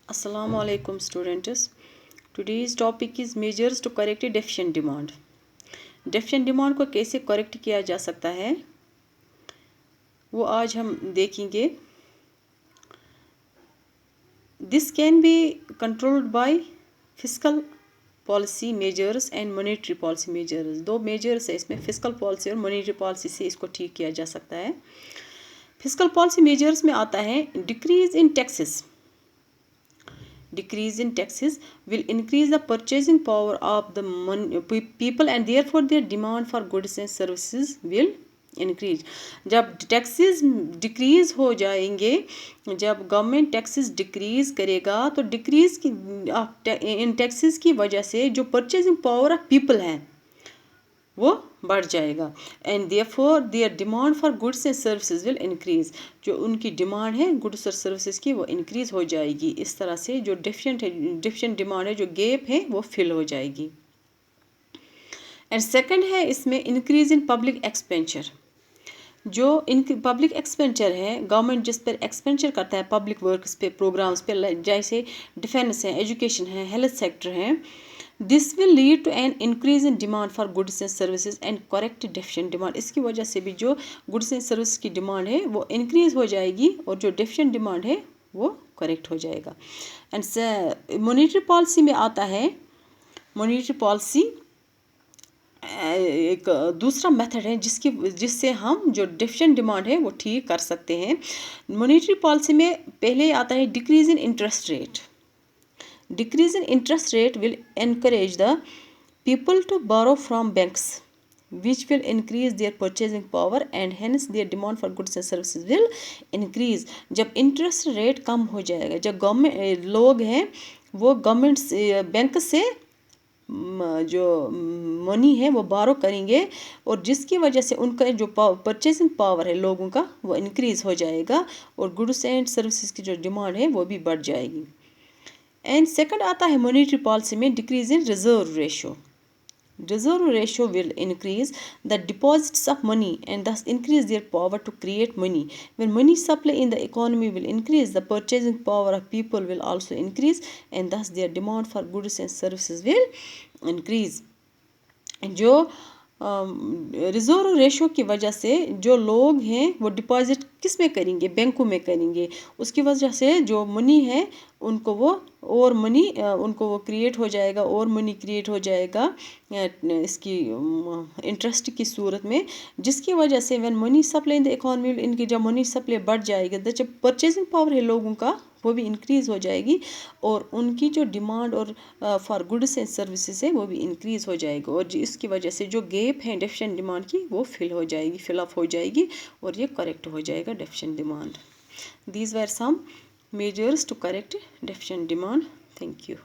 Assalamu alaikum students. Today's topic is measures to correct deficient demand. Deficient demand को कैसे correct किया जा सकता है वो आज हम देखेंगे. This can be controlled by fiscal policy measures and monetary policy measures. दो measures है इसमें, fiscal policy और monetary policy से इसको ठीक किया जा सकता है. Fiscal policy measures में आता है decrease in taxes. Decrease in taxes will increase the purchasing power of the people and therefore their demand for goods and services will increase. जब टैक्सेस डिक्रीज हो जाएंगे, जब गवर्नमेंट टैक्सेस डिक्रीज करेगा तो decrease की इन टैक्सेस की वजह से जो परचेजिंग पावर ऑफ पीपल है वो बढ़ जाएगा. And therefore their demand for goods and services will increase. जो उनकी डिमांड है गुड्स और सर्विसेज की वो इंक्रीज हो जाएगी. इस तरह से जो डिफिशिएंट डिमांड है, जो गैप है वो फिल हो जाएगी. एंड सेकंड है इसमें इंक्रीज इन पब्लिक एक्सपेंडिचर. जो इनकी पब्लिक एक्सपेंडिचर है, गवर्नमेंट जिस पर एक्सपेंडिचर करता है पब्लिक वर्क्स पे, प्रोग्राम्स पे, जैसे डिफेंस है, एजुकेशन है, हेल्थ सेक्टर है, this will lead to an increase in demand for goods and services and correct deficient demand. इसकी वजह से भी जो गुड्स एंड सर्विस की डिमांड है वो इंक्रीज हो जाएगी और जो डेफिशिएंट डिमांड है वो करेक्ट हो जाएगा. एंड मॉनेटरी पॉलिसी में आता है, मॉनेटरी पॉलिसी एक दूसरा मेथड है जिससे हम जो डेफिशिएंट डिमांड है वो ठीक कर सकते हैं. मॉनेटरी पॉलिसी में पहले आता है decrease in interest rate. Decrease in interest rate will encourage the people to borrow from banks, which will increase their purchasing power and hence their demand for goods and services will increase. जब interest rate कम हो जाएगा, जब government लोग हैं वो government bank से जो money है वो बारो करेंगे और जिसकी वजह से उनका जो परचेसिंग पावर है लोगों का वो इंक्रीज हो जाएगा और गुड्स एंड सर्विसेज की जो डिमांड है वो भी बढ़ जाएगी. एंड सेकंड आता है मॉनेटरी पॉलिसी में decrease in reserve ratio. Reserve ratio will increase the deposits of money and thus increase their power to create money. When money supply in the economy will increase, the purchasing power of people will also increase and thus their demand for goods and services will increase. जो reserve ratio की वजह से जो लोग हैं वो deposit किस में करेंगे, बैंकों में करेंगे. उसकी वजह से जो मनी है उनको वो और मनी उनको वो क्रिएट हो जाएगा और मनी क्रिएट हो जाएगा इसकी इंटरेस्ट की सूरत में, जिसकी वजह से when money supply in the economy, इनकी जब मनी सप्लाई बढ़ जाएगी तो जब परचेजिंग पावर है लोगों का वो भी इंक्रीज़ हो जाएगी और उनकी जो डिमांड और फॉर गुड्स एंड सर्विसेज है वो भी इंक्रीज़ हो जाएगी और इसकी वजह से जो गैप है डेफिशिएंट डिमांड की वो फिल अप हो जाएगी और ये करेक्ट हो जाएगा deficient demand. These were some measures to correct deficient demand. Thank you.